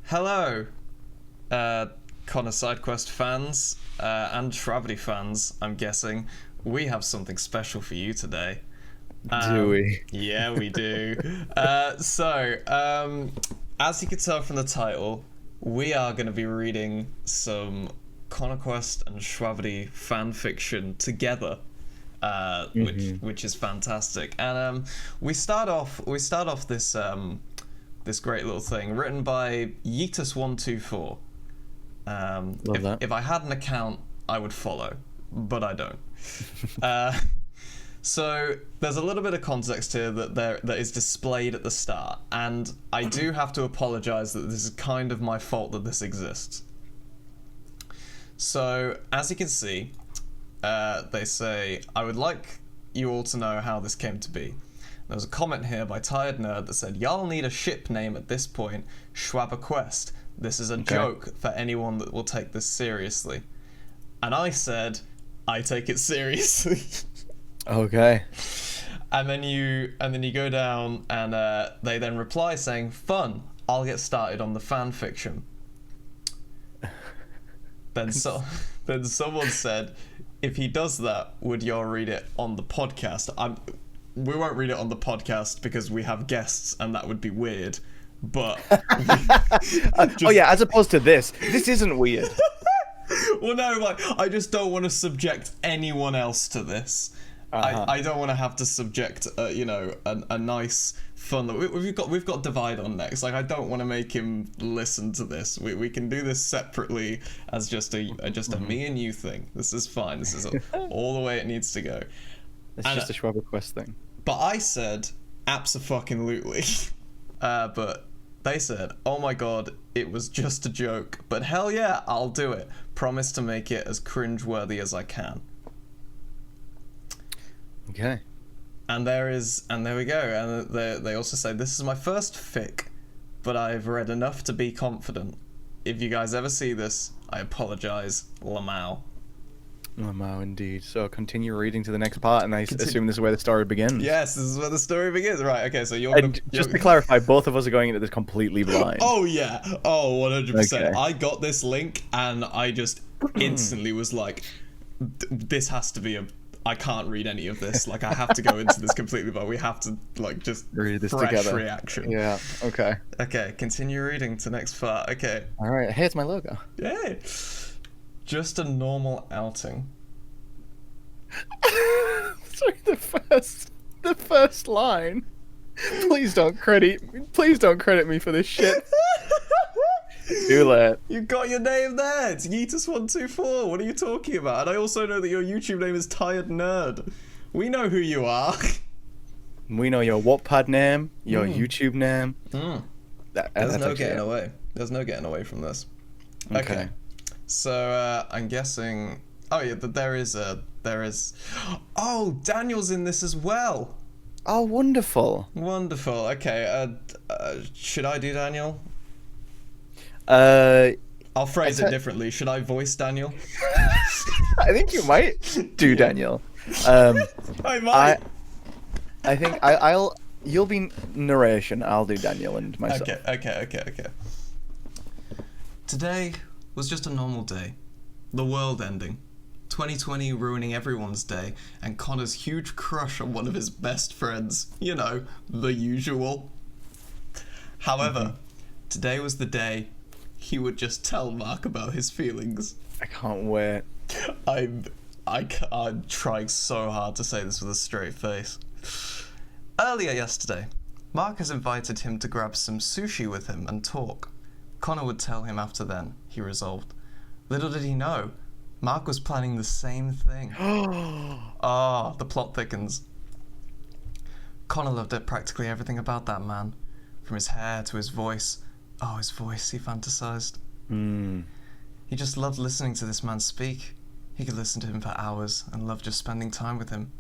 Hello, Connor SideQuest fans and Shwabadi fans, I'm guessing. We have something special for you today. Do we? Yeah, we do. As you can tell from the title, we are going to be reading some Conquest and Shwabadi fan fiction together, which is fantastic. And we start off this this great little thing written by Yeetus124. Love that. If I had an account, I would follow, but I don't. So there's a little bit of context here that is displayed at the start, and I do have to apologize that this is kind of my fault that this exists. So as you can see, they say, I would like you all to know how this came to be. There was a comment here by Tired Nerd that said, y'all need a ship name at this point, Shwabaquest. This is a joke for anyone that will take this seriously. And I said, I take it seriously. Okay. And then you go down, and they then reply saying, "Fun. I'll get started on the fan fiction." Then someone said, "If he does that, would y'all read it on the podcast?" We won't read it on the podcast because we have guests, and that would be weird. But oh yeah, as opposed to this isn't weird. Well, no, like I just don't want to subject anyone else to this. I don't want to have to subject a nice fun. We've got Divide on next. Like I don't want to make him listen to this. We can do this separately as just a me and you thing. This is fine. This is all the way it needs to go. It's just a Shwabaquest thing. But I said abso-fucking-lutely. But they said, "Oh my god, it was just a joke. But hell yeah, I'll do it. Promise to make it as cringe-worthy as I can." Okay. And there we go. And they also say, "This is my first fic, but I've read enough to be confident. If you guys ever see this, I apologize. Lamau." Lamau, indeed. So continue reading to the next part, and I assume this is where the story begins. Yes, this is where the story begins. Right, okay, so just to clarify, both of us are going into this completely blind. Oh, yeah. Oh, 100%. Okay. I got this link, and I just instantly was like, this has to be I can't read any of this. Like, I have to go into this completely, but we have to, like, just read this fresh together. Reaction. Yeah, okay. Okay, continue reading to next part. Okay. Alright, here's my logo. Yay. Just a normal outing. Sorry, the first line. Please don't credit me for this shit. Too late. You got your name there. It's Yeetus124. What are you talking about? And I also know that your YouTube name is Tired Nerd. We know who you are. We know your Wattpad name, your YouTube name. There's no getting away. There's no getting away from this. Okay. So I'm guessing. Oh yeah, there is. Oh, Daniel's in this as well. Oh, wonderful. Wonderful. Okay. Should I do Daniel? I'll phrase it differently. Should I voice Daniel? I think you might do Daniel. I might. I think you'll be narration. I'll do Daniel and myself. Okay. Today was just a normal day. The world ending. 2020 ruining everyone's day, and Connor's huge crush on one of his best friends. You know, the usual. However, today was the day he would just tell Mark about his feelings. I can't wait. I'm trying so hard to say this with a straight face. Earlier yesterday, Mark has invited him to grab some sushi with him and talk. Connor would tell him after then, he resolved. Little did he know, Mark was planning the same thing. The plot thickens. Connor loved practically everything about that man. From his hair to his voice. Oh, his voice, he fantasized. He just loved listening to this man speak. He could listen to him for hours and loved just spending time with him.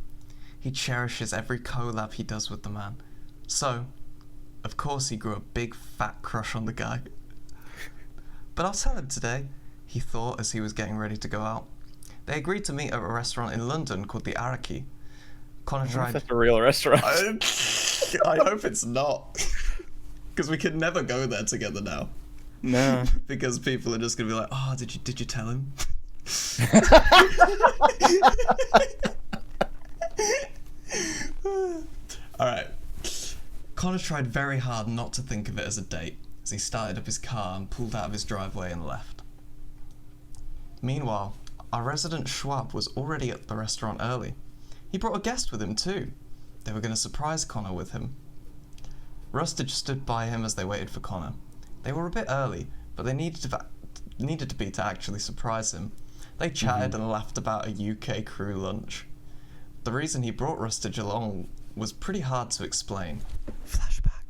He cherishes every collab he does with the man. So, of course he grew a big fat crush on the guy. But I'll tell him today, he thought as he was getting ready to go out. They agreed to meet at a restaurant in London called the Araki. Connor tried... That's a real restaurant. I hope it's not. Because we could never go there together now. No. Because people are just gonna be like, oh, did you tell him? Alright. Connor tried very hard not to think of it as a date as he started up his car and pulled out of his driveway and left. Meanwhile, our resident Schwab was already at the restaurant early. He brought a guest with him too. They were going to surprise Connor with him. Rustage stood by him as they waited for Connor. They were a bit early, but they needed to be to actually surprise him. They chatted and laughed about a UK crew lunch. The reason he brought Rustage along was pretty hard to explain. Flashback.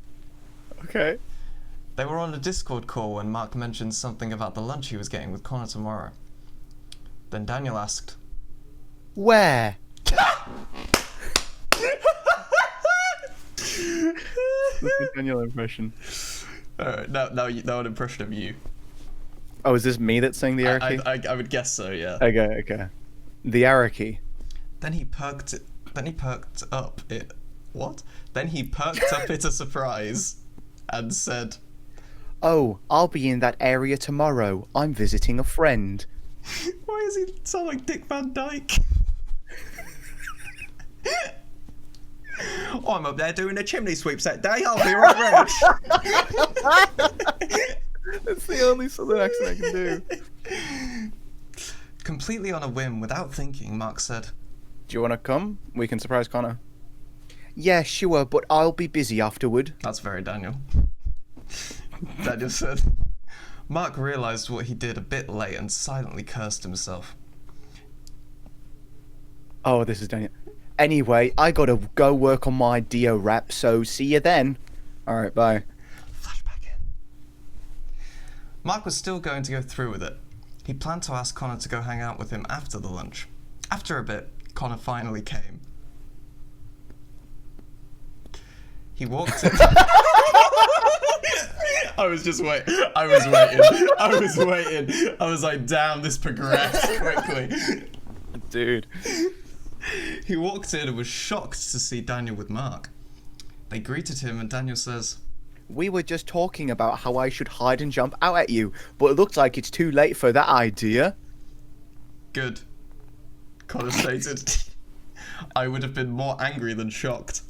Okay. They were on a Discord call when Mark mentioned something about the lunch he was getting with Connor tomorrow. Then Daniel asked, Where? That's the Daniel impression. Alright, now an impression of you. Oh, is this me that's saying the Araki? I would guess so, yeah. Okay. The Araki. Then he perked up it. What? Then he perked up it a surprise and said, Oh, I'll be in that area tomorrow. I'm visiting a friend. Why does he sound like Dick Van Dyke? Oh, I'm up there doing a chimney sweeps that day. I'll be right round. That's the only southern accent I can do. Completely on a whim, without thinking, Mark said, Do you want to come? We can surprise Connor. Yeah, sure, but I'll be busy afterward. That's very Daniel. Daniel said. Mark realised what he did a bit late and silently cursed himself. Oh, this is Daniel. Anyway, I gotta go work on my Dio rap, so see you then. Alright, bye. Flashback in. Mark was still going to go through with it. He planned to ask Connor to go hang out with him after the lunch. After a bit, Connor finally came. He walked in. I was waiting. I was like, damn, this progressed quickly. Dude. He walked in and was shocked to see Daniel with Mark. They greeted him and Daniel says, We were just talking about how I should hide and jump out at you, but it looks like it's too late for that idea. Good. Connor stated. I would have been more angry than shocked.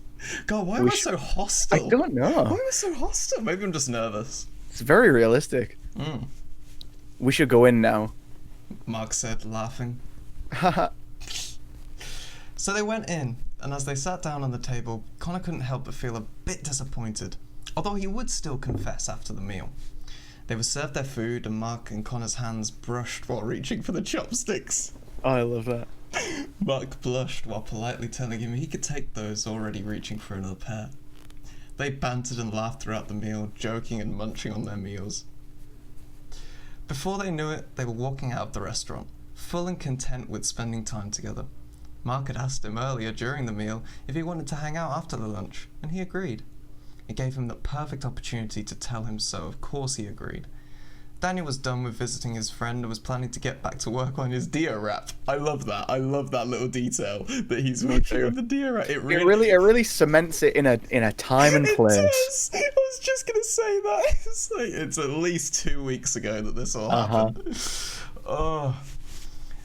God, why am I so hostile? I don't know. Why am I so hostile? Maybe I'm just nervous. It's very realistic. We should go in now. Mark said, laughing. So they went in, and as they sat down on the table, Connor couldn't help but feel a bit disappointed, although he would still confess after the meal. They were served their food, and Mark and Connor's hands brushed while reaching for the chopsticks. Oh, I love that. Mark blushed while politely telling him he could take those, already reaching for another pair. They bantered and laughed throughout the meal, joking and munching on their meals. Before they knew it, they were walking out of the restaurant, full and content with spending time together. Mark had asked him earlier during the meal if he wanted to hang out after the lunch, and he agreed. It gave him the perfect opportunity to tell him so. Of course he agreed. Daniel was done with visiting his friend and was planning to get back to work on his Dio rap. I love that. I love that little detail that he's working on the Dio rap. It really cements it in a time and place. It does. I was just gonna say that. It's at least 2 weeks ago that this all happened. Oh.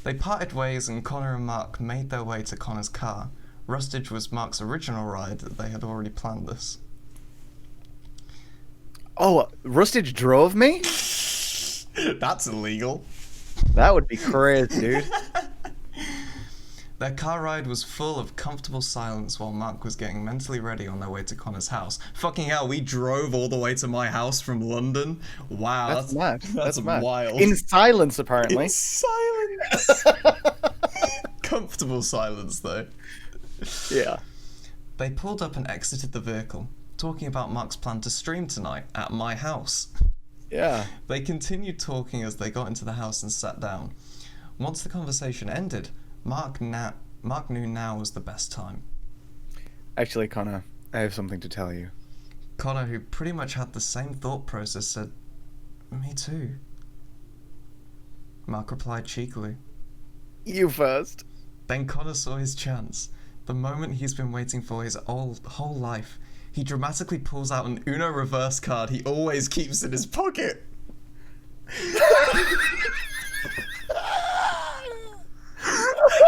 They parted ways and Connor and Mark made their way to Connor's car. Rustage was Mark's original ride that they had already planned this. Oh, Rustage drove me? That's illegal. That would be crazy, dude. Their car ride was full of comfortable silence while Mark was getting mentally ready on their way to Connor's house. Fucking hell, we drove all the way to my house from London? Wow, that's mad. That's mad. Wild. In silence, apparently. In silence! Comfortable silence, though. Yeah. They pulled up and exited the vehicle, talking about Mark's plan to stream tonight at my house. Yeah. They continued talking as they got into the house and sat down. Once the conversation ended, Mark knew now was the best time. Actually, Connor, I have something to tell you. Connor, who pretty much had the same thought process, said, Me too. Mark replied cheekily. You first. Then Connor saw his chance. The moment he's been waiting for his whole life. He dramatically pulls out an Uno reverse card he always keeps in his pocket.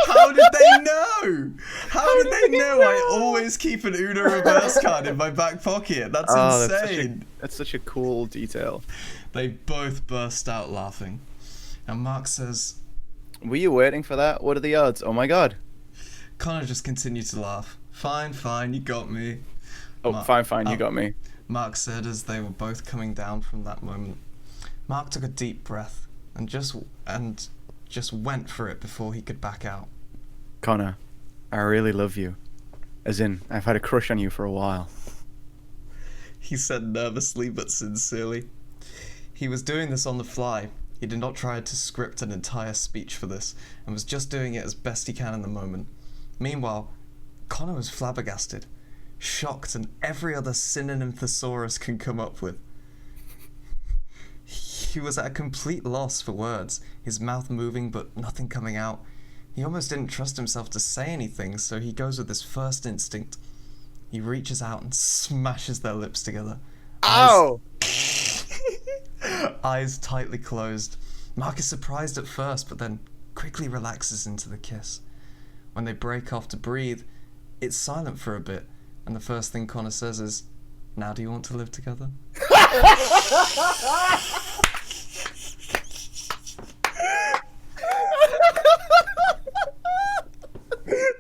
How did they know? How did they know I always keep an Uno reverse card in my back pocket? That's insane. That's such a cool detail. They both burst out laughing. And Mark says, "Were you waiting for that? What are the odds? Oh my god." Connor just continued to laugh. Fine, you got me. Oh, fine, you got me. Mark said as they were both coming down from that moment. Mark took a deep breath and just went for it before he could back out. "Connor, I really love you. As in, I've had a crush on you for a while." He said nervously but sincerely. He was doing this on the fly. He did not try to script an entire speech for this, and was just doing it as best he can in the moment. Meanwhile, Connor was flabbergasted, shocked, and every other synonym thesaurus can come up with. He was at a complete loss for words, his mouth moving but nothing coming out. He almost didn't trust himself to say anything, so he goes with his first instinct. He reaches out and smashes their lips together. Ow! Eyes tightly closed. Mark is surprised at first, but then quickly relaxes into the kiss. When they break off to breathe, it's silent for a bit, and the first thing Connor says is, "Now do you want to live together?"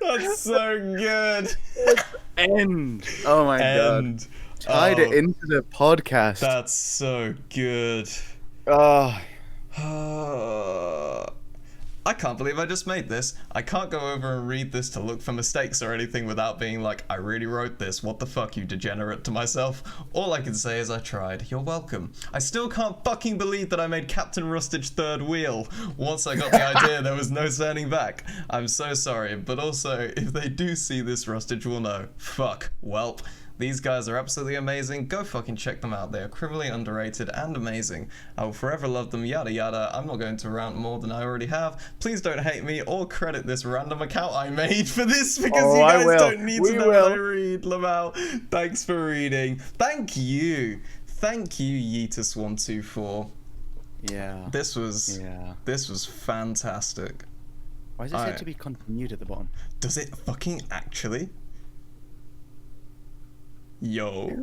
That's so good. End. Oh my god. Tied it into the podcast. That's so good. Oh. I can't believe I just made this. I can't go over and read this to look for mistakes or anything without being like, I really wrote this. What the fuck, you degenerate, to myself. All I can say is I tried. You're welcome. I still can't fucking believe that I made Captain Rustage third wheel. Once I got the idea, there was no turning back. I'm so sorry, but also, if they do see this, Rustage will know. Fuck. Welp. These guys are absolutely amazing. Go fucking check them out. They are criminally underrated and amazing. I will forever love them, yada yada. I'm not going to rant more than I already have. Please don't hate me or credit this random account I made for this because you guys don't need to know what I read. Lamau, thanks for reading. Thank you. Thank you, Yeetus124. Yeah. This was fantastic. Why does it say to be continued at the bottom? Does it fucking actually? Yo.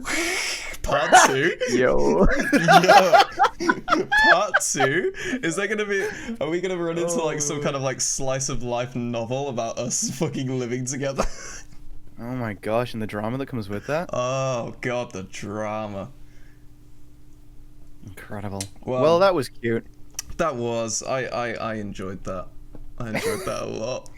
Part 2. Yo. Part 2. Is there gonna be? Are we gonna run into like some kind of like slice of life novel about us fucking living together? Oh my gosh, and the drama that comes with that? Oh god, the drama. Incredible. Well, that was cute. That was. I enjoyed that. I enjoyed that a lot.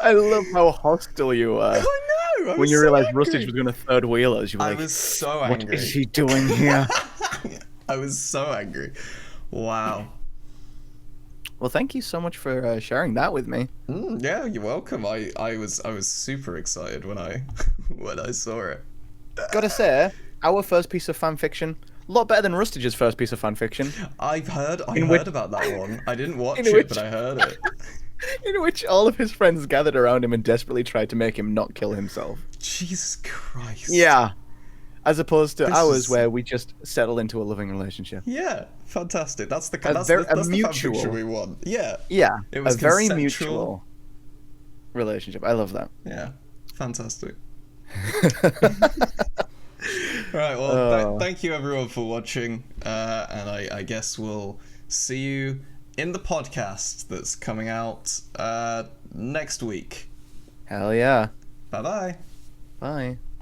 I love how hostile you were. I know. When you realised Rustage was going to third wheel us, you were like, I was so angry. What is he doing here? I was so angry. Wow. Well, thank you so much for sharing that with me. Yeah, you're welcome. I was super excited when I saw it. Gotta say, our first piece of fan fiction, a lot better than Rustage's first piece of fan fiction. I heard about that one. I didn't watch it, but I heard it. In which all of his friends gathered around him and desperately tried to make him not kill himself. Jesus Christ. Yeah. As opposed to ours, where we just settle into a loving relationship. Yeah, fantastic. That's the mutual fan fiction we want. Yeah. Yeah. It was a very consensual. mutual relationship. I love that. Yeah. Fantastic. Right, well, thank you everyone for watching, and I guess we'll see you in the podcast that's coming out next week. Hell yeah. Bye-bye. Bye.